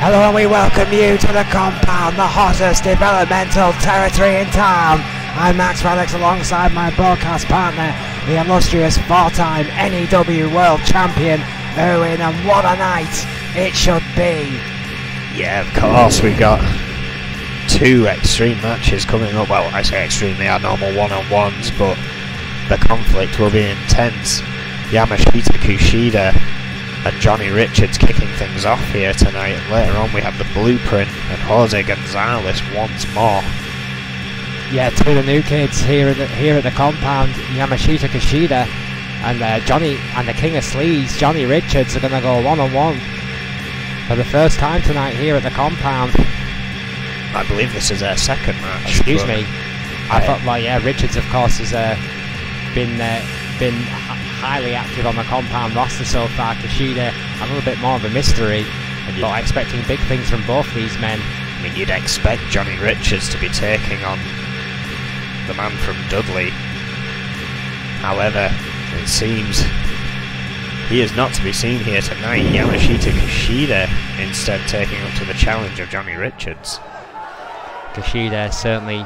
Hello and we welcome you to the compound, the hottest developmental territory in town. I'm Max Radix alongside my broadcast partner, the illustrious four-time NEW World Champion, Erwin, and what a night it should be. Yeah, of course, we've got two extreme matches coming up. Well, I say extreme, they are normal one-on-ones, but the conflict will be intense. Yamashita Kushida and Johnny Richards kicking things off here tonight, and later on we have the Blueprint and Jose Gonzalez once more. Yeah, two of the new kids here at the compound, Yamashita Kushida and Johnny and the King of Sleaze, Johnny Richards, are going to go one-on-one for the first time tonight here at the compound. I believe this is their second match. Excuse me. I thought, well, yeah, Richards, of course, has been highly active on the compound roster so far. Kushida, a little bit more of a mystery, but expecting big things from both these men. I mean, you'd expect Johnny Richards to be taking on the man from Dudley. However, it seems he is not to be seen here tonight. Yamashita Kushida instead taking up to the challenge of Johnny Richards. Kushida certainly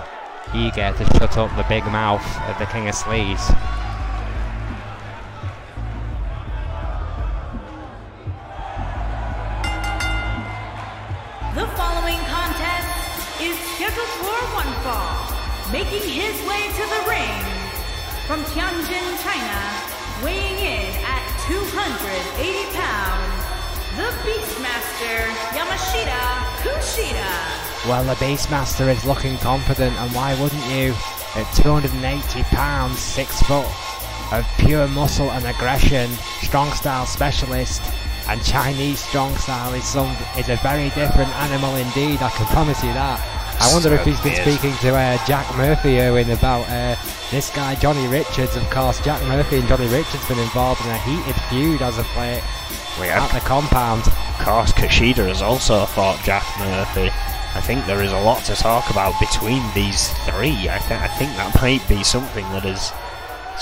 eager to shut up the big mouth of the King of Sleaze. The following contest is scheduled for one fall. Making his way to the ring from Tianjin, China, weighing in at 280 pounds, the Beastmaster, Yamashita Kushida. Well, the Beastmaster is looking confident, and why wouldn't you? At 280 pounds, 6 foot of pure muscle and aggression, strong style specialist, and Chinese strong style is a very different animal indeed, I can promise you that. I wonder if he's been speaking to Jack Murphy, Owen, about this guy Johnny Richards. Of course, Jack Murphy and Johnny Richards been involved in a heated feud as of late at the compound. Of course, Kushida has also fought Jack Murphy. I think there is a lot to talk about between these three. I think that might be something that is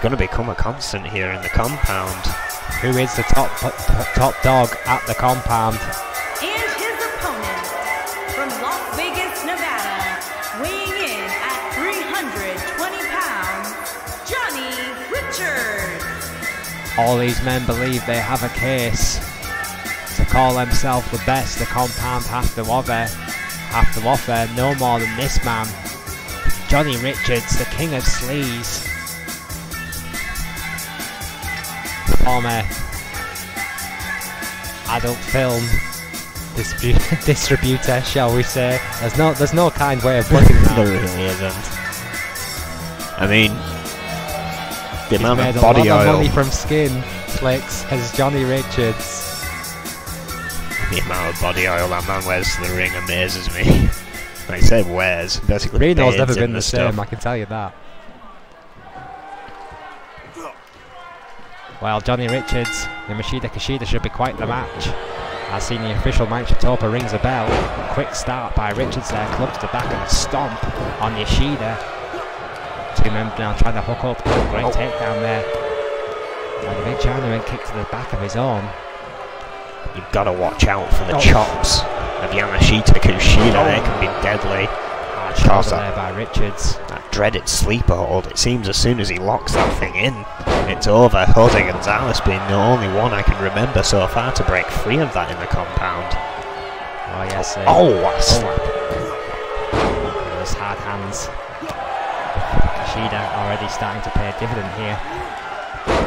going to become a constant here in the compound. Who is the top dog at the compound? And his opponent from Las Vegas, Nevada, weighing in at 320 pounds, Johnny Richards. All these men believe they have a case to call themselves the best the compound have to offer no more than this man, Johnny Richards, the King of Sleaze. Former adult film distributor, shall we say. There's no kind way of putting that. There really isn't. I mean, the He's amount made of body a lot oil. of money from skin flicks as Johnny Richards. The amount of body oil that man wears to the ring amazes me. Like I say wears, basically Reno's bathes never in been the stuff. same, I can tell you that. Well, Johnny Richards and Yamashita Kushida should be quite the match. As senior official Mike Shitopa rings a bell. Quick start by Richards there, clubs to the back and a stomp on Yoshida. Two men now trying to hook up. Oh, great takedown there. And the big Chinaman kick to the back of his own. You've got to watch out for the chops of Yamashita Kushida. They can be deadly. Hard shot there by Richards. That dreaded sleeper hold. It seems as soon as he locks that thing in, it's over. Jose Gonzalez being the only one I can remember so far to break free of that in the compound. Oh yes. Those hard hands. Kushida already starting to pay a dividend here.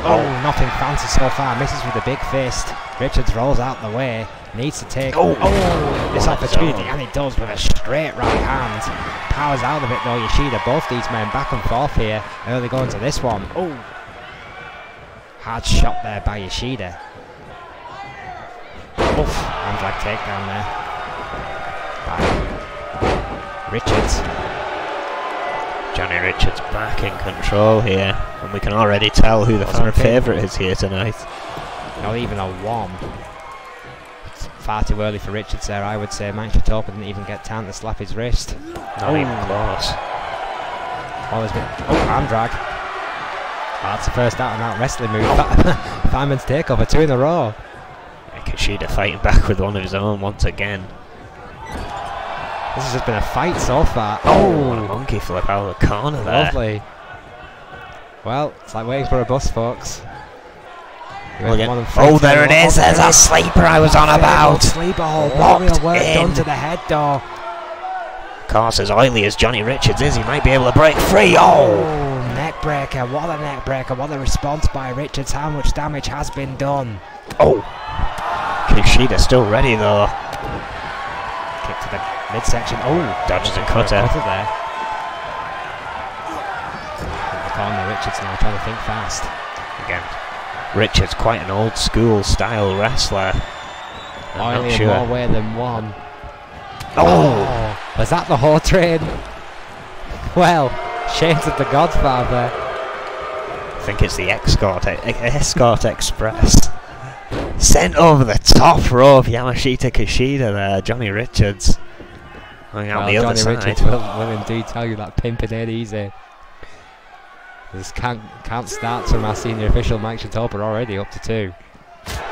Oh, nothing fancy so far. Misses with a big fist. Richards rolls out the way. Needs to take this opportunity, and he does with a straight right hand. Powers out of it though, Yoshida. Both these men back and forth here. Early going to this one. Oh, hard shot there by Yoshida. Oof, hand drag takedown there by Richards. Johnny Richards back in control here, and we can already tell who the fan favourite is here tonight. Not even a one. It's far too early for Richards there, I would say. Mike Shitopa didn't even get time to slap his wrist. Not even close. Arm drag. Oh, that's the first out-and-out wrestling move. Fireman's takeover, 2 in a row. Kushida fighting back with one of his own once again. This has just been a fight so far. Oh, what a monkey flip out of the corner there. Lovely. Well, it's like waiting for a bus, folks. Oh, there it is. There's a sleeper I was on about. Sleeper hold. Locked Work in. done to the head door. Of course, as oily as Johnny Richards is, he might be able to break free. Oh! Neck breaker. What a neck breaker. What a response by Richards. How much damage has been done? Oh! Kushida still ready though. Kick to the midsection. Oh! Dodges a cutter. There. In the corner, Richards now trying to think fast. Again, Richards quite an old school style wrestler. I'm Oily not in sure. more way than one. Oh! Was that the whole train? Well, shades of the Godfather. I think it's the Escort Express. Sent over the top rope, Yamashita Kushida there, Johnny Richards. Going out the other Johnny side. Richards will indeed tell you that pimping ain't easy. This can't start from our senior official Mike Shatopa already up to 2.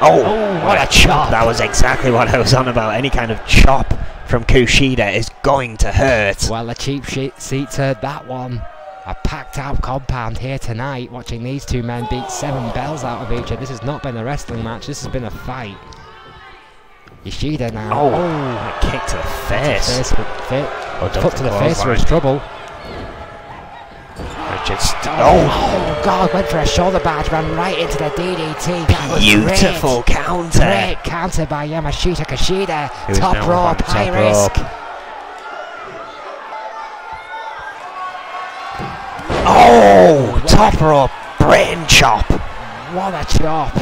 Oh, what a chop! That was exactly what I was on about. Any kind of chop from Kushida is going to hurt. Well, the cheap seats heard that one. A packed out compound here tonight, watching these two men beat 7 bells out of each other. This has not been a wrestling match, this has been a fight. Yoshida now. Oh, a kick to the face. Foot to the face for his trouble. Richards. Oh God, went for a shoulder barge, ran right into the DDT. That was beautiful great. counter. Great counter by Yamashita Kushida. Top now rope, on high top risk. rope. Oh, top rope brain chop. What a chop.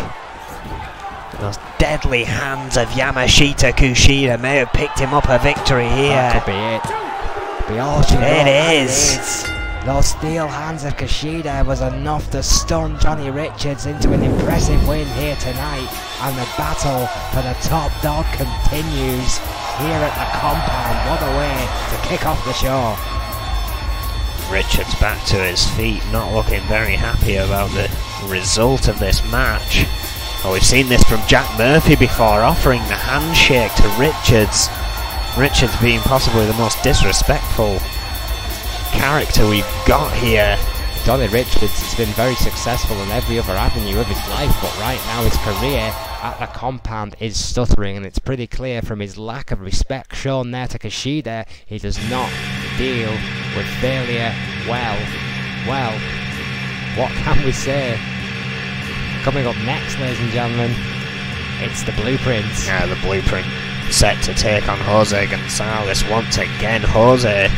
Those deadly hands of Yamashita Kushida may have picked him up a victory here. That could be it. Be all she It wrote, is. Those steel hands of Kushida was enough to stun Johnny Richards into an impressive win here tonight, and the battle for the top dog continues here at the compound. What a way to kick off the show. Richards back to his feet, not looking very happy about the result of this match. Oh, we've seen this from Jack Murphy before, offering the handshake to Richards. Richards being possibly the most disrespectful character we've got here. Johnny Richards has been very successful in every other avenue of his life, but right now his career at the compound is stuttering, and it's pretty clear from his lack of respect shown there to Kushida. He does not deal with failure well. Well, what can we say? Coming up next, ladies and gentlemen, it's the Blueprints. Yeah, the Blueprint set to take on Jose Gonzalez once again. Jose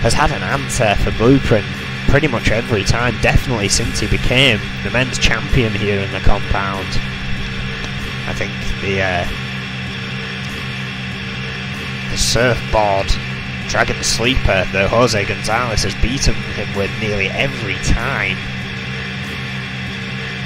has had an answer for Blueprint pretty much every time, definitely since he became the men's champion here in the compound. I think the surfboard Dragon Sleeper that Jose Gonzalez has beaten him with nearly every time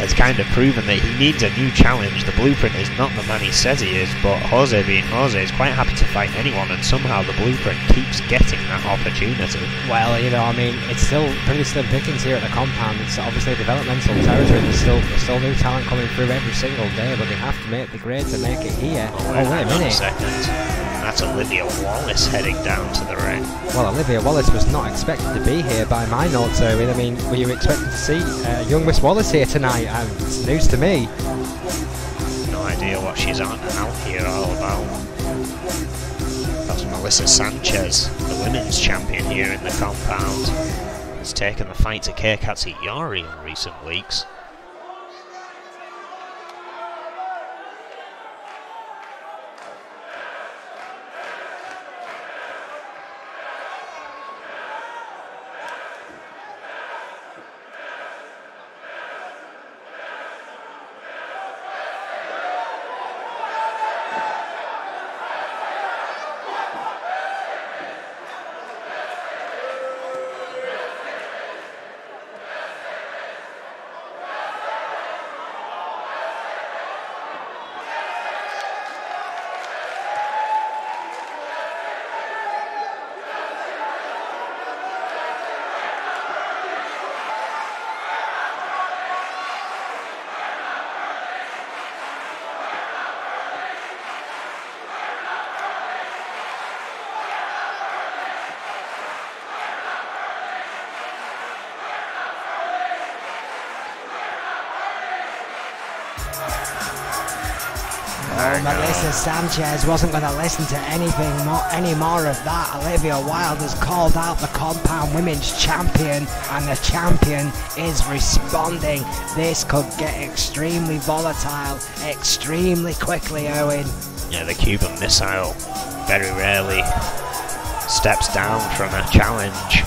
has kind of proven that he needs a new challenge. The Blueprint is not the man he says he is, but Jose being Jose is quite happy to fight anyone, and somehow the Blueprint keeps getting that opportunity. Well, you know, I mean, it's still pretty slim pickings here at the compound. It's obviously developmental territory. There's still new talent coming through every single day, but they have to make the grade to make it here. Oh, wait a minute. That's Olivia Wallace heading down to the ring. Well, Olivia Wallace was not expected to be here by my notes, Erwin. I mean, were you expecting to see young Miss Wallace here tonight? It's news to me. No idea what she's on out here all about. That's Melissa Sanchez, the women's champion here in the compound, has taken the fight to Keikatsu Yori in recent weeks. Melissa Sanchez wasn't going to listen to any more of that. Olivia Wilde has called out the compound women's champion, and the champion is responding. This could get extremely volatile extremely quickly, Owen. Yeah, the Cuban missile very rarely steps down from a challenge.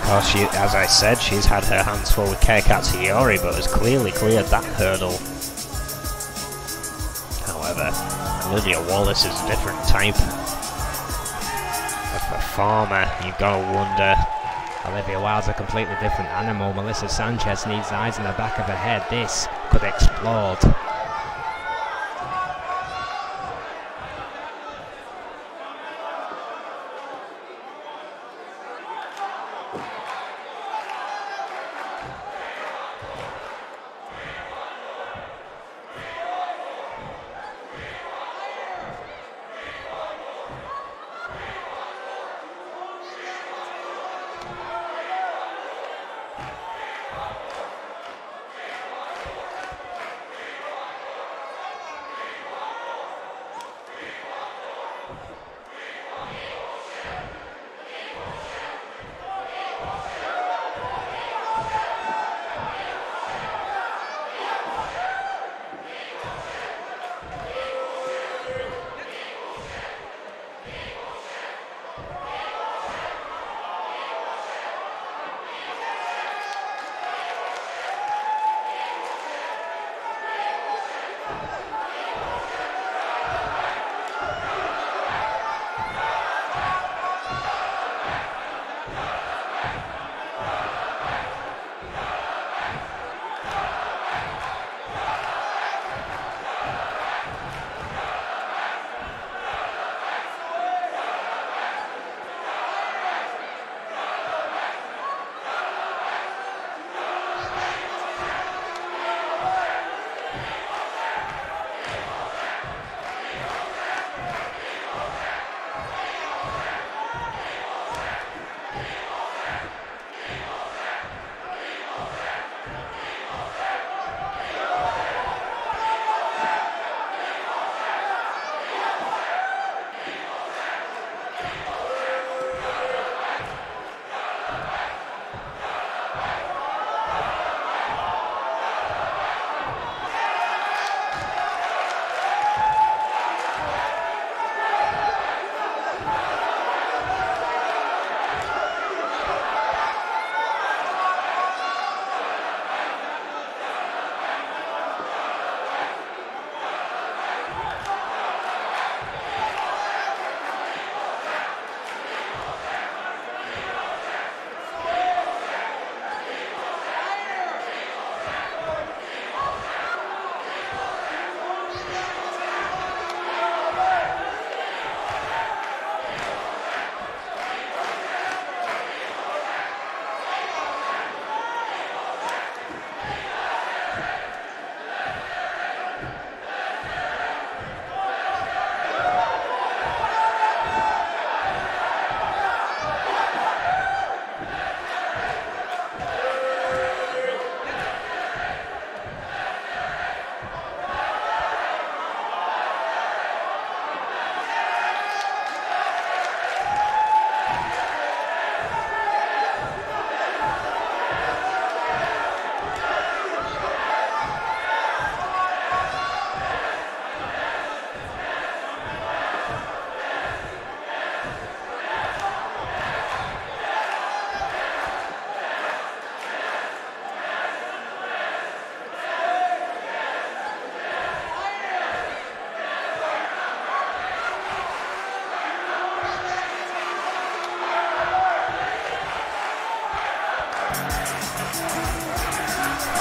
Because she, as I said, she's had her hands full with Kei Katsuyori, but has clearly cleared that hurdle. However, Olivia Wallace is a different type of performer. You've got to wonder. Olivia Wilde's a completely different animal. Melissa Sanchez needs eyes in the back of her head. This could explode.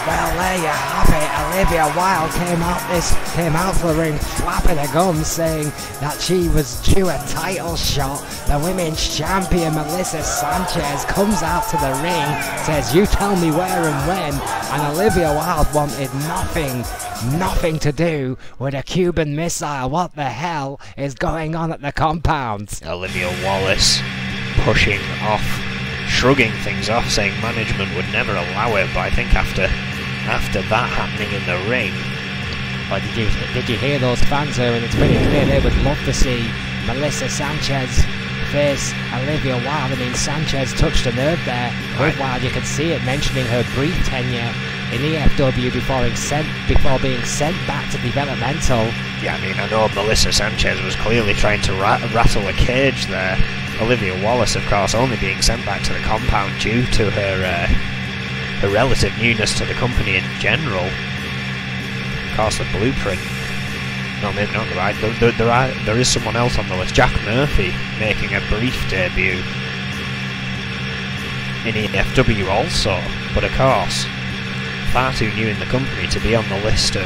Well, there you have it. Olivia Wilde came out for the ring flapping her gums, saying that she was due a title shot. The women's champion Melissa Sanchez comes out to the ring, says, "You tell me where and when," and Olivia Wilde wanted nothing to do with a Cuban missile. What the hell is going on at the compound? Olivia Wallace pushing off, shrugging things off, saying management would never allow it, but I think after that happening in the ring, But did you hear those fans there? And it's pretty clear they would love to see Melissa Sanchez face Olivia Wilde. I mean, Sanchez touched a nerve there with Wilde. You could see it, mentioning her brief tenure in EFW before being sent back to Developmental. Yeah, I mean, I know Melissa Sanchez was clearly trying to rattle a cage there. Olivia Wallace, of course, only being sent back to the compound due to her relative newness to the company in general. Of course, the Blueprint. No, maybe not right. There is someone else on the list. Jack Murphy making a brief debut in EFW also, but of course, far too new in the company to be on the list of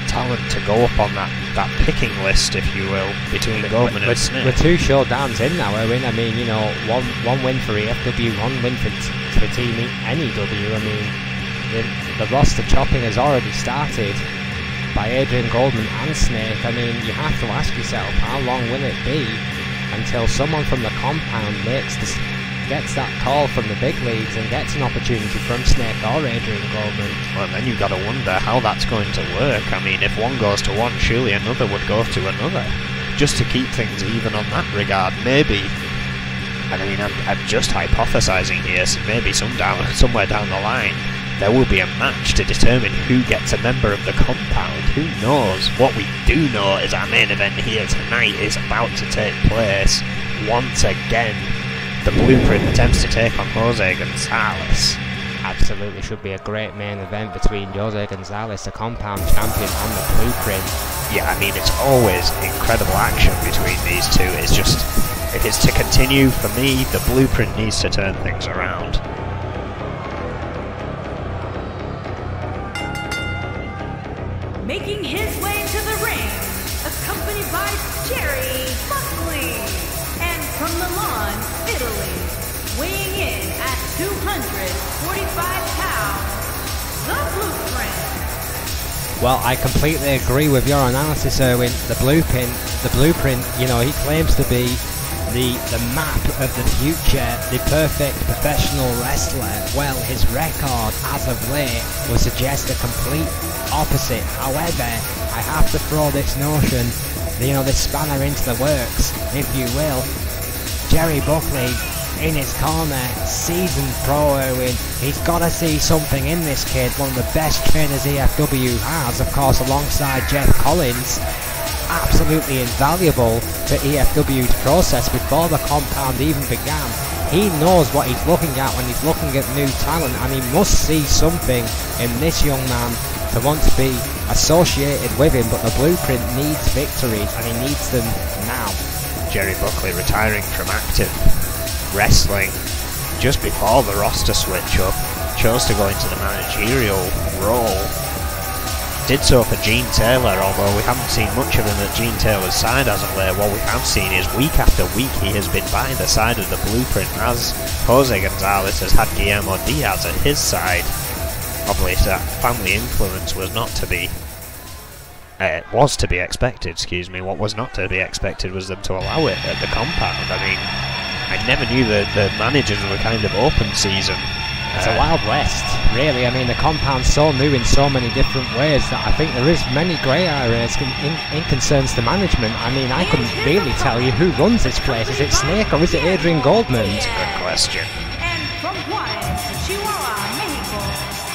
talent to go up on that picking list, if you will, between Goldman and Smith. We're 2 showdowns in now, Owen. I mean, you know, one win for EFW, 1 win for Team NEW. I mean, the roster chopping has already started by Adrian Goldman and Snake. I mean, you have to ask yourself, how long will it be until someone from the compound gets that call from the big leagues and gets an opportunity from Snake or Adrian Goldman? Well, then you've got to wonder how that's going to work. I mean, if one goes to one, surely another would go to another, just to keep things even on that regard. Maybe, I mean, I'm just hypothesising here, so maybe somewhere down the line there will be a match to determine who gets a member of the compound. Who knows? What we do know is our main event here tonight is about to take place. Once again, the Blueprint attempts to take on Jose Gonzalez. Absolutely should be a great main event between Jose Gonzalez, the compound champion, and the Blueprint. Yeah, I mean, it's always incredible action between these two. It's just, if it's to continue, for me, the Blueprint needs to turn things around. Making his way to the ring, accompanied by Jerry Buckley, and from Milan, Italy, weighing in at 245 pounds, the Blueprint. Well, I completely agree with your analysis, Erwin. The Blueprint, you know, he claims to be the map of the future, the perfect professional wrestler. Well, his record as of late would suggest a complete opposite. However, I have to throw this notion, you know, this spanner into the works, if you will. Jerry Buckley in his corner, seasoned pro Erwin. He's got to see something in this kid, one of the best trainers EFW has, of course, alongside Jeff Collins. Absolutely invaluable to EFW's process before the compound even began. He knows what he's looking at when he's looking at new talent, and he must see something in this young man to want to be associated with him. But the Blueprint needs victories, and he needs them now. Jerry Buckley retiring from active wrestling just before the roster switch up, chose to go into the managerial role. Did so for Gene Taylor, although we haven't seen much of him at Gene Taylor's side as of late. What we have seen is week after week he has been by the side of the Blueprint, as Jose Gonzalez has had Guillermo Diaz at his side. Obviously that family influence was not to be was to be expected, excuse me. What was not to be expected was them to allow it at the compound. I mean, I never knew that the managers were kind of open season. It's a Wild West, really. I mean, the compound's so new in so many different ways that I think there is many grey areas in concerns to management. I mean, I couldn't really tell you who runs this place. Is it Snake or is it Adrian Goldman? It's a good question. And from Juarez, Chihuahua, Mexico,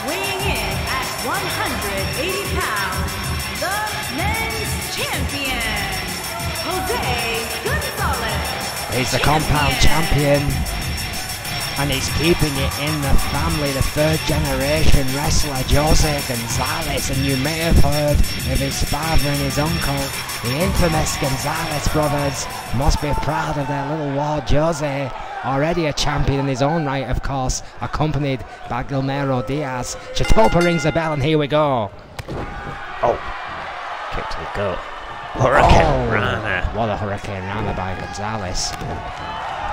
weighing in at 180 pounds, the men's champion, Jose Gonzalez. He's the compound champion, and he's keeping it in the family, the third generation wrestler Jose Gonzalez. And you may have heard of his father and his uncle, the infamous Gonzalez brothers. Must be proud of their little ward Jose, already a champion in his own right, of course, accompanied by Guillermo Diaz. Chatopa rings the bell, and here we go. Oh, kick to the gut. Hurricane Rana. What a Hurricane Rana by Gonzalez.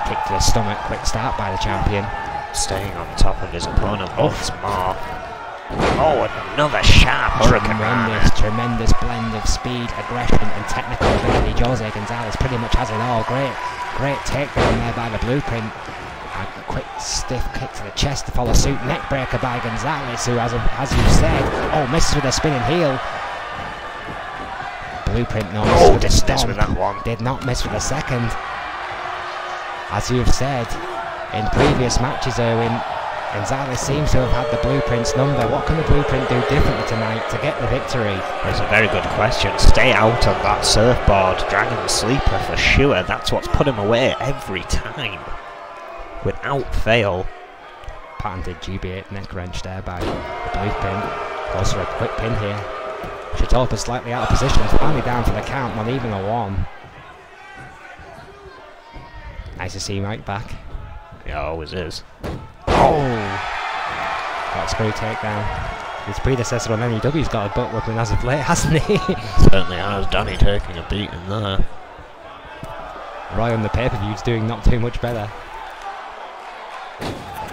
Kick to the stomach, quick start by the champion. Staying on top of his opponent once more. Oh, and another sharp Hurricane Rana. Tremendous blend of speed, aggression and technical ability. Jose Gonzalez pretty much has it all. Great takedown there by the Blueprint. A quick stiff kick to the chest to follow suit. Neckbreaker by Gonzalez, who, as you said, misses with a spinning heel. Blueprint knows. Oh, didn't miss with that one. Did not miss with the second. As you've said, in previous matches, Erwin, Gonzalez seems to have had the Blueprint's number. What can the Blueprint do differently tonight to get the victory? It's a very good question. Stay out of that surfboard. Dragon Sleeper for sure. That's what's put him away every time. Without fail. Patented GB8 neck wrench there by the Blueprint. Goes for a quick pin here. Chitopa's slightly out of position. Finally down for the count, not even a 1. Nice to see Mike back. Yeah, always is. Oh! Got a screw takedown. His predecessor on MEW's got a butt whipping as of late, hasn't he? Certainly has. Danny taking a beating there. Roy on the pay-per-view's doing not too much better.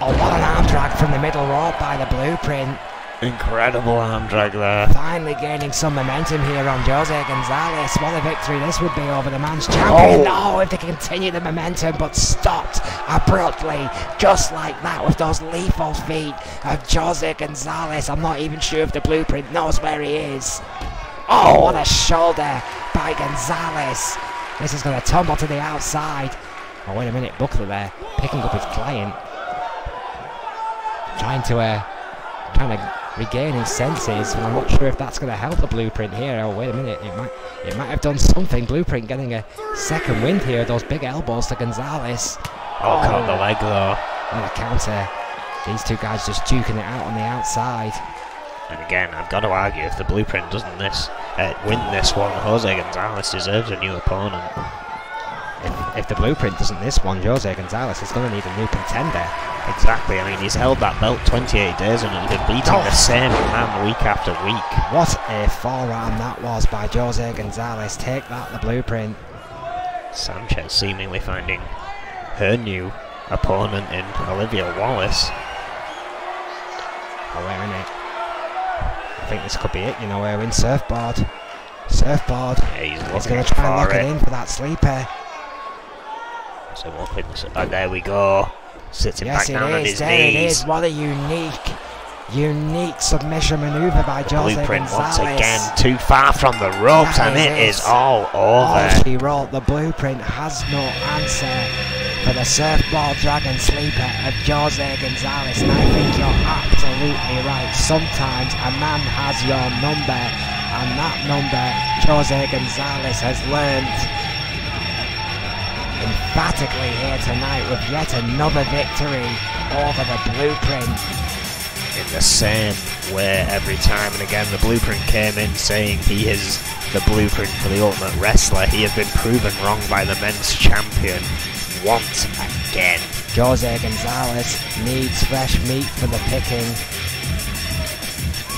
Oh, what an arm drag from the middle rope by the Blueprint. Incredible arm drag there. Finally gaining some momentum here on Jose Gonzalez. What a victory this would be over the man's champion. Oh, if they continue the momentum, but stopped abruptly, just like that, with those lethal feet of Jose Gonzalez. I'm not even sure if the Blueprint knows where he is. Oh, what a shoulder by Gonzalez. This is going to tumble to the outside. Oh, wait a minute, Buckler there, picking up his client. Trying to regain his senses, but I'm not sure if that's going to help the Blueprint here. Oh, wait a minute, it might have done something. Blueprint getting a second wind here, those big elbows to Gonzalez. Oh, caught the leg though. What a counter. These two guys just duking it out on the outside. And again, I've got to argue, if the Blueprint doesn't win this one, Jose Gonzalez deserves a new opponent. If the Blueprint doesn't this one, Jose Gonzalez is going to need a new contender. Exactly, I mean, he's held that belt 28 days and he's been beating the same man week after week. What a forearm that was by Jose Gonzalez. Take that, the Blueprint. Sanchez seemingly finding her new opponent in Olivia Wallace. Oh, wait a minute. I think this could be it, you know, Erwin. Surfboard. Surfboard. Yeah, he's going to try and lock it in for that sleeper. So there we go. Sitting back down on his knees. It is. What a unique submission maneuver by Jose Blueprint Gonzalez. Once again, too far from the ropes, and it is all over. Oh, she wrote, the Blueprint has no answer for the surfboard dragon sleeper of Jose Gonzalez, and I think you're absolutely right. Sometimes a man has your number, and that number Jose Gonzalez has learned emphatically here tonight with yet another victory over the Blueprint. In the same way every time, and again the Blueprint came in saying he is the blueprint for the Ultimate Wrestler. He has been proven wrong by the men's champion once again. Jose Gonzalez needs fresh meat for the picking.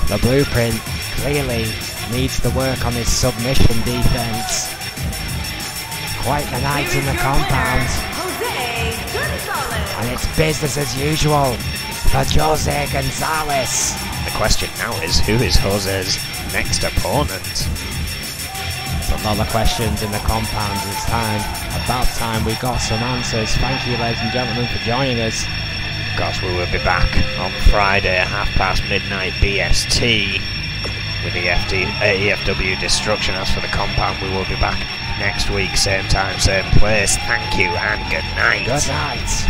The Blueprint clearly needs to work on his submission defense. Quite the night in the compound, and it's business as usual for Jose Gonzalez. The question now is, who is Jose's next opponent? A lot of questions in the compound. It's about time we got some answers. Thank you, ladies and gentlemen, for joining us. Of course, we will be back on Friday at midnight BST with the EFW Destruction. As for the compound, we will be back next week, same time, same place. Thank you and good night. Good night.